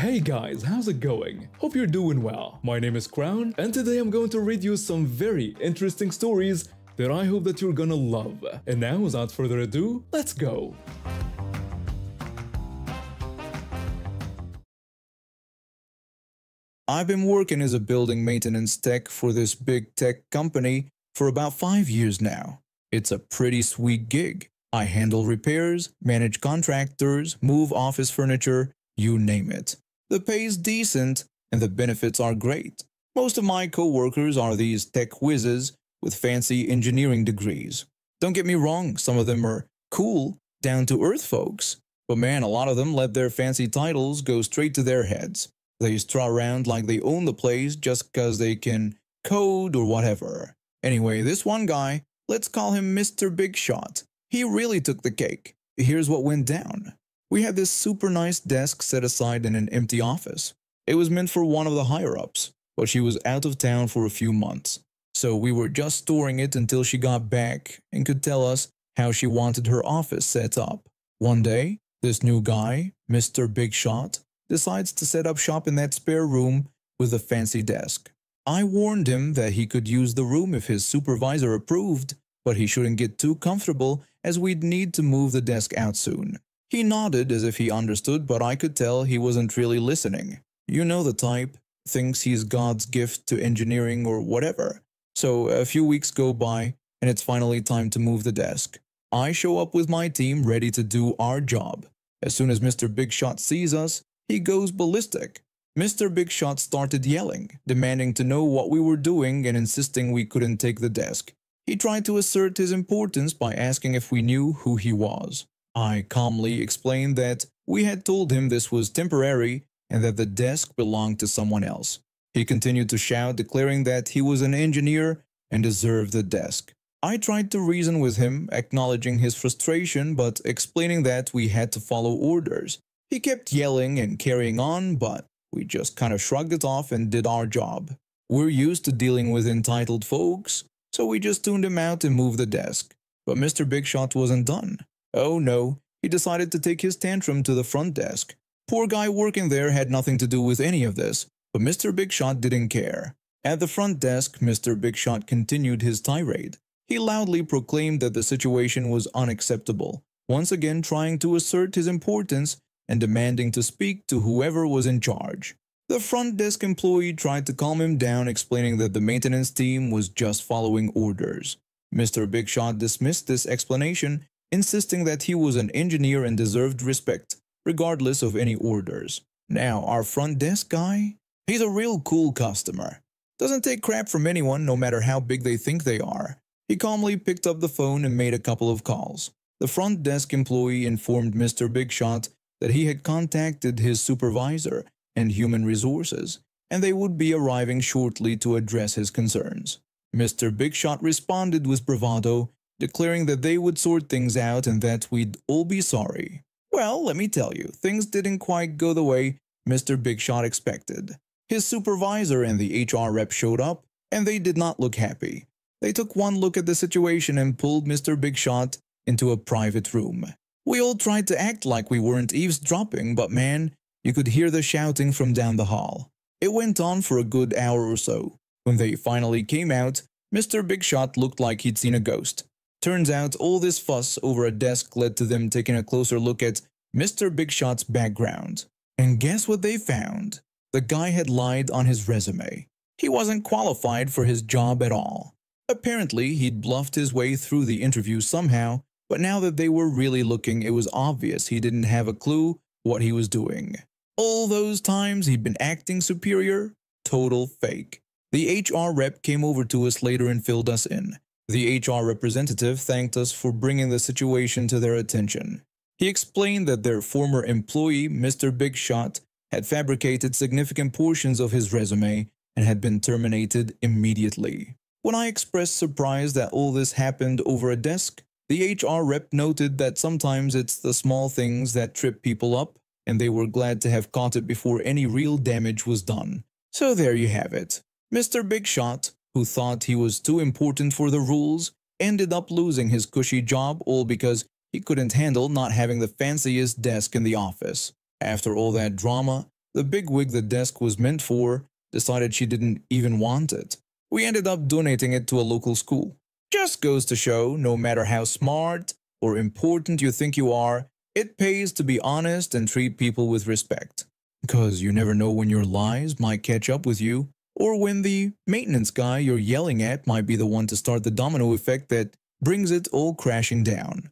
Hey guys, how's it going? Hope you're doing well. My name is Crown, and today I'm going to read you some very interesting stories that I hope that you're gonna love. And now, without further ado, let's go! I've been working as a building maintenance tech for this big tech company for about 5 years now. It's a pretty sweet gig. I handle repairs, manage contractors, move office furniture, you name it. The pay's decent and the benefits are great. Most of my co-workers are these tech whizzes with fancy engineering degrees. Don't get me wrong, some of them are cool, down-to-earth folks. But man, a lot of them let their fancy titles go straight to their heads. They straw around like they own the place just because they can code or whatever. Anyway, this one guy, let's call him Mr. Big Shot. He really took the cake. Here's what went down. We had this super nice desk set aside in an empty office. It was meant for one of the higher-ups, but she was out of town for a few months. So we were just storing it until she got back and could tell us how she wanted her office set up. One day, this new guy, Mr. Big Shot, decides to set up shop in that spare room with a fancy desk. I warned him that he could use the room if his supervisor approved, but he shouldn't get too comfortable as we'd need to move the desk out soon. He nodded as if he understood, but I could tell he wasn't really listening. You know the type, thinks he's God's gift to engineering or whatever. So a few weeks go by and it's finally time to move the desk. I show up with my team ready to do our job. As soon as Mr. Big Shot sees us, he goes ballistic. Mr. Big Shot started yelling, demanding to know what we were doing and insisting we couldn't take the desk. He tried to assert his importance by asking if we knew who he was. I calmly explained that we had told him this was temporary and that the desk belonged to someone else. He continued to shout, declaring that he was an engineer and deserved the desk. I tried to reason with him, acknowledging his frustration but explaining that we had to follow orders. He kept yelling and carrying on, but we just kind of shrugged it off and did our job. We're used to dealing with entitled folks, so we just tuned him out and moved the desk. But Mr. Big Shot wasn't done. Oh no, he decided to take his tantrum to the front desk. Poor guy working there had nothing to do with any of this, but Mr. Big Shot didn't care. At the front desk, Mr. Big Shot continued his tirade. He loudly proclaimed that the situation was unacceptable, once again trying to assert his importance and demanding to speak to whoever was in charge. The front desk employee tried to calm him down, explaining that the maintenance team was just following orders. Mr. Big Shot dismissed this explanation, insisting that he was an engineer and deserved respect, regardless of any orders. Now, our front desk guy? He's a real cool customer. Doesn't take crap from anyone, no matter how big they think they are. He calmly picked up the phone and made a couple of calls. The front desk employee informed Mr. Big Shot that he had contacted his supervisor and human resources, and they would be arriving shortly to address his concerns. Mr. Big Shot responded with bravado, declaring that they would sort things out and that we'd all be sorry. Well, let me tell you, things didn't quite go the way Mr. Big Shot expected. His supervisor and the HR rep showed up, and they did not look happy. They took one look at the situation and pulled Mr. Big Shot into a private room. We all tried to act like we weren't eavesdropping, but man, you could hear the shouting from down the hall. It went on for a good hour or so. When they finally came out, Mr. Big Shot looked like he'd seen a ghost. Turns out all this fuss over a desk led to them taking a closer look at Mr. Big Shot's background. And guess what they found? The guy had lied on his resume. He wasn't qualified for his job at all. Apparently, he'd bluffed his way through the interview somehow, but now that they were really looking, it was obvious he didn't have a clue what he was doing. All those times he'd been acting superior? Total fake. The HR rep came over to us later and filled us in. The HR representative thanked us for bringing the situation to their attention. He explained that their former employee, Mr. Big Shot, had fabricated significant portions of his resume and had been terminated immediately. When I expressed surprise that all this happened over a desk, the HR rep noted that sometimes it's the small things that trip people up, and they were glad to have caught it before any real damage was done. So there you have it. Mr. Big Shot, who thought he was too important for the rules, ended up losing his cushy job all because he couldn't handle not having the fanciest desk in the office. After all that drama, The bigwig the desk was meant for decided she didn't even want it. We ended up donating it to a local school. Just goes to show, no matter how smart or important you think you are, it pays to be honest and treat people with respect. Because you never know when your lies might catch up with you, or when the maintenance guy you're yelling at might be the one to start the domino effect that brings it all crashing down.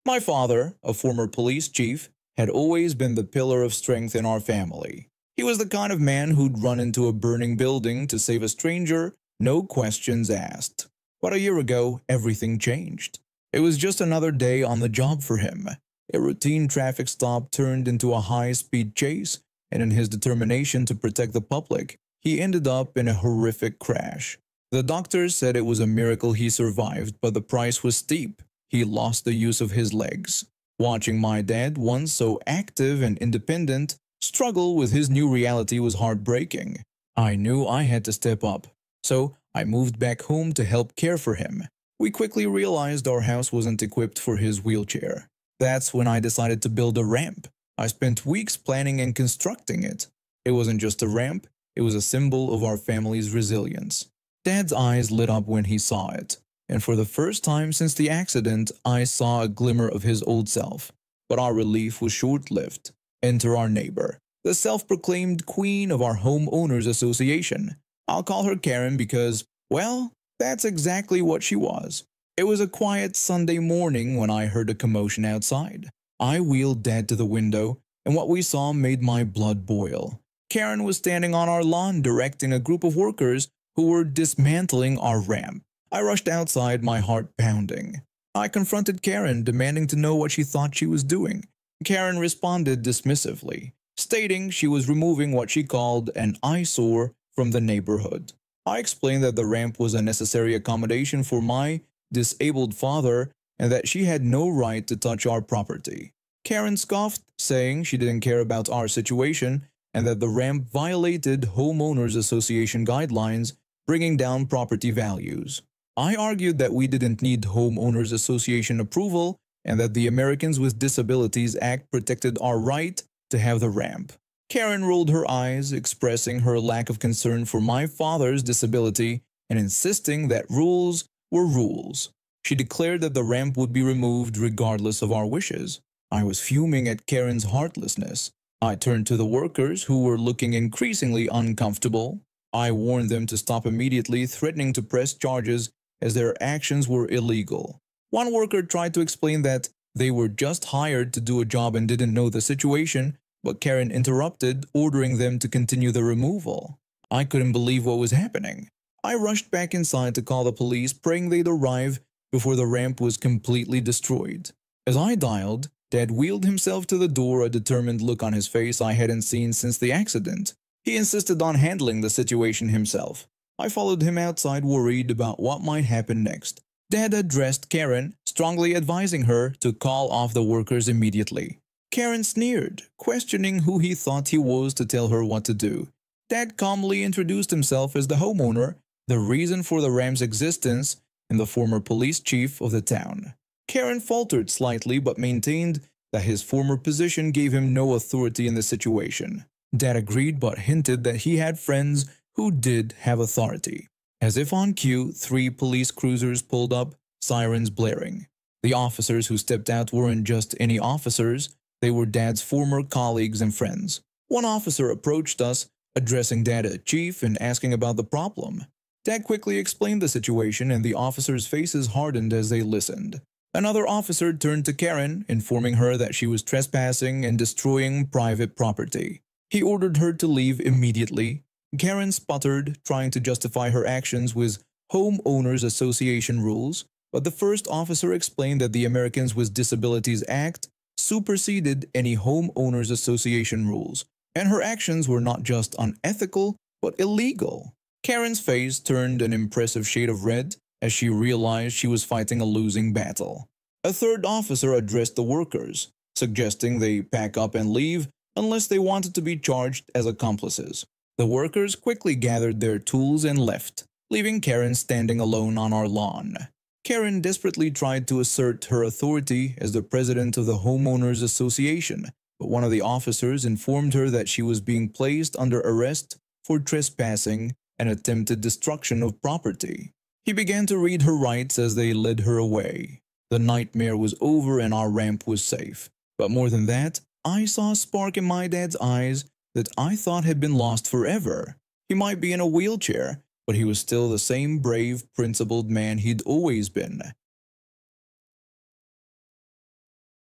My father, a former police chief, had always been the pillar of strength in our family. He was the kind of man who'd run into a burning building to save a stranger, no questions asked. But a year ago, everything changed. It was just another day on the job for him. A routine traffic stop turned into a high-speed chase, and in his determination to protect the public, he ended up in a horrific crash. The doctors said it was a miracle he survived, but the price was steep. He lost the use of his legs. Watching my dad, once so active and independent, struggle with his new reality was heartbreaking. I knew I had to step up, so I moved back home to help care for him. We quickly realized our house wasn't equipped for his wheelchair. That's when I decided to build a ramp. I spent weeks planning and constructing it. It wasn't just a ramp, it was a symbol of our family's resilience. Dad's eyes lit up when he saw it, and for the first time since the accident, I saw a glimmer of his old self. But our relief was short-lived. Enter our neighbor, the self-proclaimed queen of our homeowners association. I'll call her Karen because, well, that's exactly what she was. It was a quiet Sunday morning when I heard a commotion outside. I wheeled Dad to the window, and what we saw made my blood boil. Karen was standing on our lawn directing a group of workers who were dismantling our ramp. I rushed outside, my heart pounding. I confronted Karen, demanding to know what she thought she was doing. Karen responded dismissively, stating she was removing what she called an eyesore from the neighborhood. I explained that the ramp was a necessary accommodation for my disabled father and that she had no right to touch our property. Karen scoffed, saying she didn't care about our situation and that the ramp violated homeowners association guidelines, bringing down property values. I argued that we didn't need homeowners association approval and that the Americans with Disabilities Act protected our right to have the ramp. Karen rolled her eyes, expressing her lack of concern for my father's disability and insisting that rules were rules. She declared that the ramp would be removed regardless of our wishes. I was fuming at Karen's heartlessness. I turned to the workers, who were looking increasingly uncomfortable. I warned them to stop immediately, threatening to press charges as their actions were illegal. One worker tried to explain that they were just hired to do a job and didn't know the situation, but Karen interrupted, ordering them to continue the removal. I couldn't believe what was happening. I rushed back inside to call the police, praying they'd arrive before the ramp was completely destroyed. As I dialed, Dad wheeled himself to the door, a determined look on his face I hadn't seen since the accident. He insisted on handling the situation himself. I followed him outside, worried about what might happen next. Dad addressed Karen, strongly advising her to call off the workers immediately. Karen sneered, questioning who he thought he was to tell her what to do. Dad calmly introduced himself as the homeowner, the reason for the ramp's existence, and the former police chief of the town. Karen faltered slightly but maintained that his former position gave him no authority in the situation. Dad agreed but hinted that he had friends who did have authority. As if on cue, 3 police cruisers pulled up, sirens blaring. The officers who stepped out weren't just any officers, they were Dad's former colleagues and friends. One officer approached us, addressing Dad as chief and asking about the problem. Dad quickly explained the situation and the officers' faces hardened as they listened. Another officer turned to Karen, informing her that she was trespassing and destroying private property. He ordered her to leave immediately. Karen sputtered, trying to justify her actions with Homeowners Association rules, but the first officer explained that the Americans with Disabilities Act superseded any Homeowners Association rules, and her actions were not just unethical, but illegal. Karen's face turned an impressive shade of red as she realized she was fighting a losing battle. A third officer addressed the workers, suggesting they pack up and leave unless they wanted to be charged as accomplices. The workers quickly gathered their tools and left, leaving Karen standing alone on our lawn. Karen desperately tried to assert her authority as the president of the Homeowners Association, but one of the officers informed her that she was being placed under arrest for trespassing and attempted destruction of property. He began to read her rights as they led her away. The nightmare was over and our ramp was safe. But more than that, I saw a spark in my dad's eyes that I thought had been lost forever. He might be in a wheelchair, but he was still the same brave, principled man he'd always been.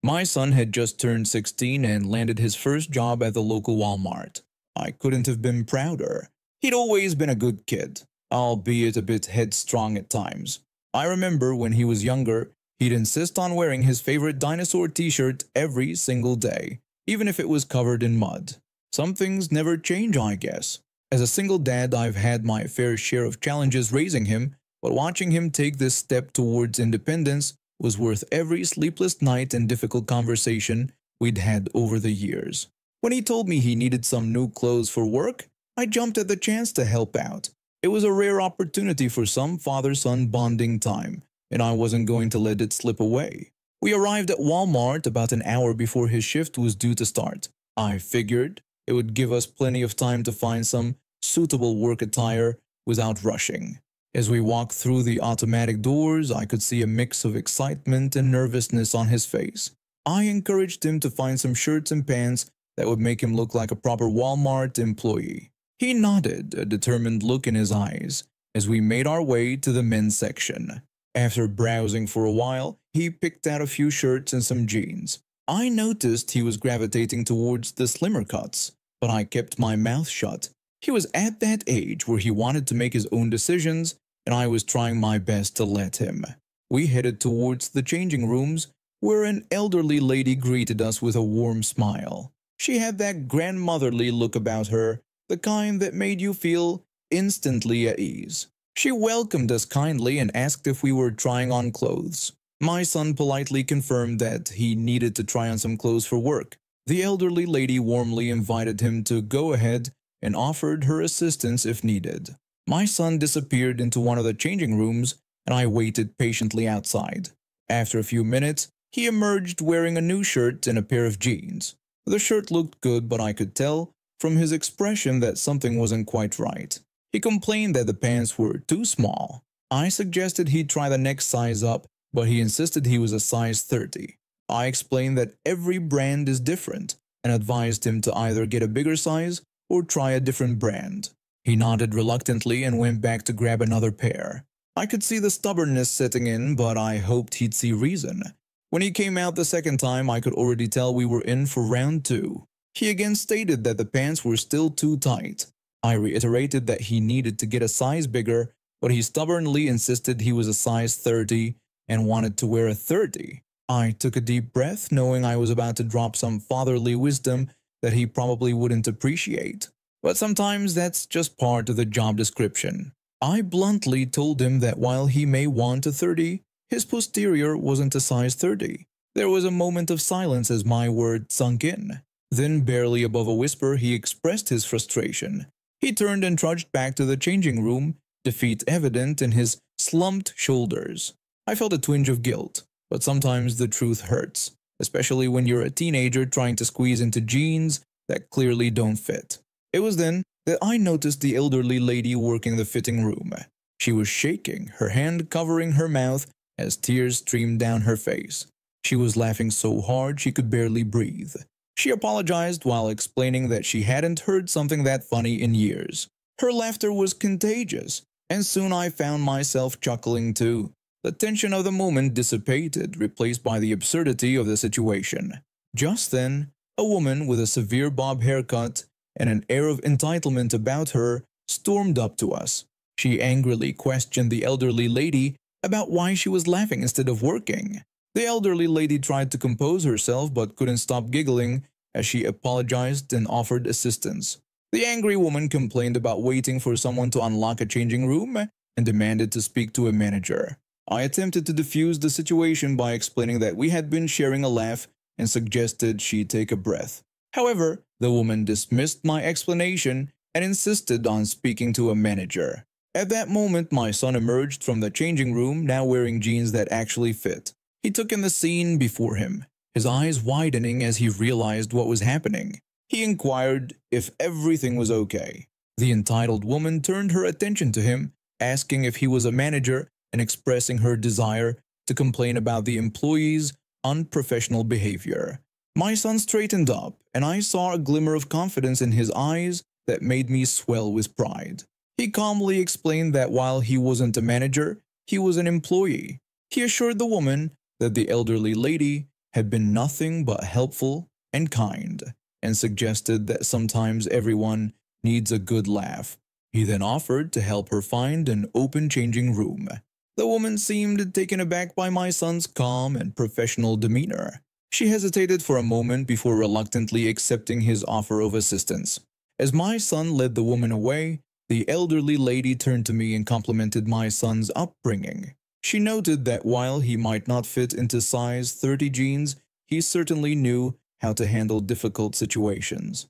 My son had just turned 16 and landed his first job at the local Walmart. I couldn't have been prouder. He'd always been a good kid, albeit a bit headstrong at times. I remember when he was younger, he'd insist on wearing his favorite dinosaur t-shirt every single day, even if it was covered in mud. Some things never change, I guess. As a single dad, I've had my fair share of challenges raising him, but watching him take this step towards independence was worth every sleepless night and difficult conversation we'd had over the years. When he told me he needed some new clothes for work, I jumped at the chance to help out. It was a rare opportunity for some father-son bonding time, and I wasn't going to let it slip away. We arrived at Walmart about an hour before his shift was due to start. I figured it would give us plenty of time to find some suitable work attire without rushing. As we walked through the automatic doors, I could see a mix of excitement and nervousness on his face. I encouraged him to find some shirts and pants that would make him look like a proper Walmart employee. He nodded, a determined look in his eyes, as we made our way to the men's section. After browsing for a while, he picked out a few shirts and some jeans. I noticed he was gravitating towards the slimmer cuts, but I kept my mouth shut. He was at that age where he wanted to make his own decisions, and I was trying my best to let him. We headed towards the changing rooms, where an elderly lady greeted us with a warm smile. She had that grandmotherly look about her, the kind that made you feel instantly at ease. She welcomed us kindly and asked if we were trying on clothes. My son politely confirmed that he needed to try on some clothes for work. The elderly lady warmly invited him to go ahead and offered her assistance if needed. My son disappeared into one of the changing rooms, and I waited patiently outside. After a few minutes, he emerged wearing a new shirt and a pair of jeans. The shirt looked good, but I could tell from his expression that something wasn't quite right. He complained that the pants were too small. I suggested he try the next size up, but he insisted he was a size 30. I explained that every brand is different and advised him to either get a bigger size or try a different brand. He nodded reluctantly and went back to grab another pair. I could see the stubbornness setting in, but I hoped he'd see reason. When he came out the second time, I could already tell we were in for round 2. He again stated that the pants were still too tight. I reiterated that he needed to get a size bigger, but he stubbornly insisted he was a size 30 and wanted to wear a 30. I took a deep breath, knowing I was about to drop some fatherly wisdom that he probably wouldn't appreciate. But sometimes that's just part of the job description. I bluntly told him that while he may want a 30, his posterior wasn't a size 30. There was a moment of silence as my word sunk in. Then, barely above a whisper, he expressed his frustration. He turned and trudged back to the changing room, defeat evident in his slumped shoulders. I felt a twinge of guilt, but sometimes the truth hurts, especially when you're a teenager trying to squeeze into jeans that clearly don't fit. It was then that I noticed the elderly lady working the fitting room. She was shaking, her hand covering her mouth as tears streamed down her face. She was laughing so hard she could barely breathe. She apologized while explaining that she hadn't heard something that funny in years. Her laughter was contagious, and soon I found myself chuckling too. The tension of the moment dissipated, replaced by the absurdity of the situation. Just then, a woman with a severe bob haircut and an air of entitlement about her stormed up to us. She angrily questioned the elderly lady about why she was laughing instead of working. The elderly lady tried to compose herself but couldn't stop giggling as she apologized and offered assistance. The angry woman complained about waiting for someone to unlock a changing room and demanded to speak to a manager. I attempted to defuse the situation by explaining that we had been sharing a laugh and suggested she take a breath. However, the woman dismissed my explanation and insisted on speaking to a manager. At that moment, my son emerged from the changing room, now wearing jeans that actually fit. He took in the scene before him. his eyes widening as he realized what was happening. He inquired if everything was okay. The entitled woman turned her attention to him, asking if he was a manager and expressing her desire to complain about the employee's unprofessional behavior. My son straightened up, and I saw a glimmer of confidence in his eyes that made me swell with pride. He calmly explained that while he wasn't a manager, he was an employee. He assured the woman that the elderly lady had been nothing but helpful and kind, and suggested that sometimes everyone needs a good laugh. He then offered to help her find an open changing room. The woman seemed taken aback by my son's calm and professional demeanor. She hesitated for a moment before reluctantly accepting his offer of assistance. As my son led the woman away, the elderly lady turned to me and complimented my son's upbringing. She noted that while he might not fit into size 30 jeans, he certainly knew how to handle difficult situations.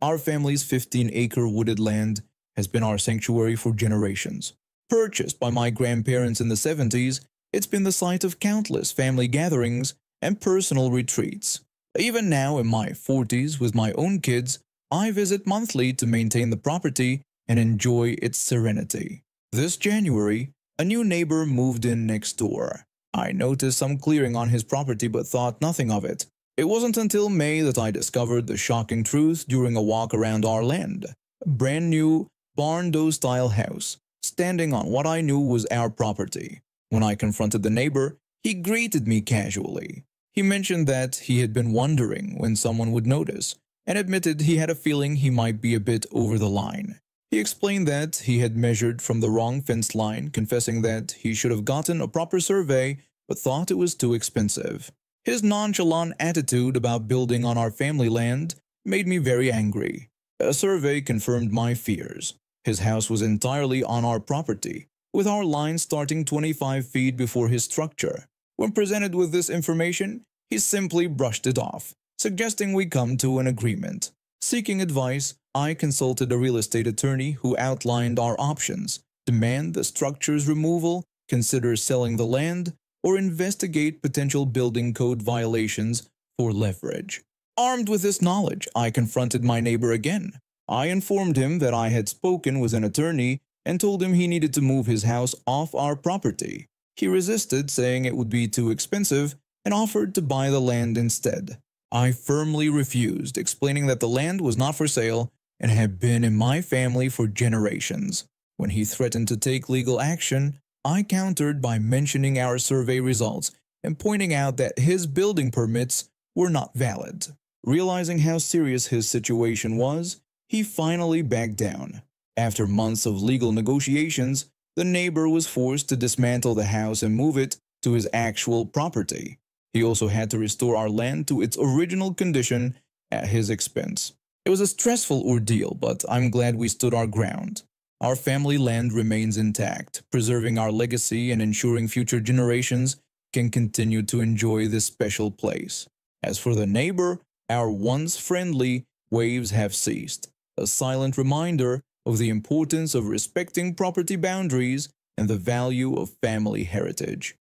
Our family's 15-acre wooded land has been our sanctuary for generations. Purchased by my grandparents in the 70s, it's been the site of countless family gatherings and personal retreats. Even now in my 40s with my own kids, I visit monthly to maintain the property and enjoy its serenity. This January, a new neighbor moved in next door. I noticed some clearing on his property but thought nothing of it. It wasn't until May that I discovered the shocking truth during a walk around our land. A brand new barn-style house, standing on what I knew was our property. When I confronted the neighbor, he greeted me casually. He mentioned that he had been wondering when someone would notice, and admitted he had a feeling he might be a bit over the line. He explained that he had measured from the wrong fence line, confessing that he should have gotten a proper survey but thought it was too expensive. His nonchalant attitude about building on our family land made me very angry. A survey confirmed my fears. His house was entirely on our property, with our line starting 25 feet before his structure. When presented with this information, he simply brushed it off, suggesting we come to an agreement. Seeking advice, I consulted a real estate attorney who outlined our options: demand the structure's removal, consider selling the land, or investigate potential building code violations for leverage. Armed with this knowledge, I confronted my neighbor again. I informed him that I had spoken with an attorney and told him he needed to move his house off our property. He resisted, saying it would be too expensive, and offered to buy the land instead. I firmly refused, explaining that the land was not for sale and had been in my family for generations. When he threatened to take legal action, I countered by mentioning our survey results and pointing out that his building permits were not valid. Realizing how serious his situation was, he finally backed down. After months of legal negotiations, the neighbor was forced to dismantle the house and move it to his actual property. He also had to restore our land to its original condition at his expense. It was a stressful ordeal, but I'm glad we stood our ground. Our family land remains intact, preserving our legacy and ensuring future generations can continue to enjoy this special place. As for the neighbor, our once friendly waves have ceased, a silent reminder of the importance of respecting property boundaries and the value of family heritage.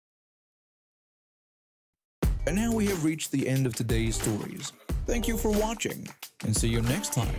And now we have reached the end of today's stories. Thank you for watching, and see you next time.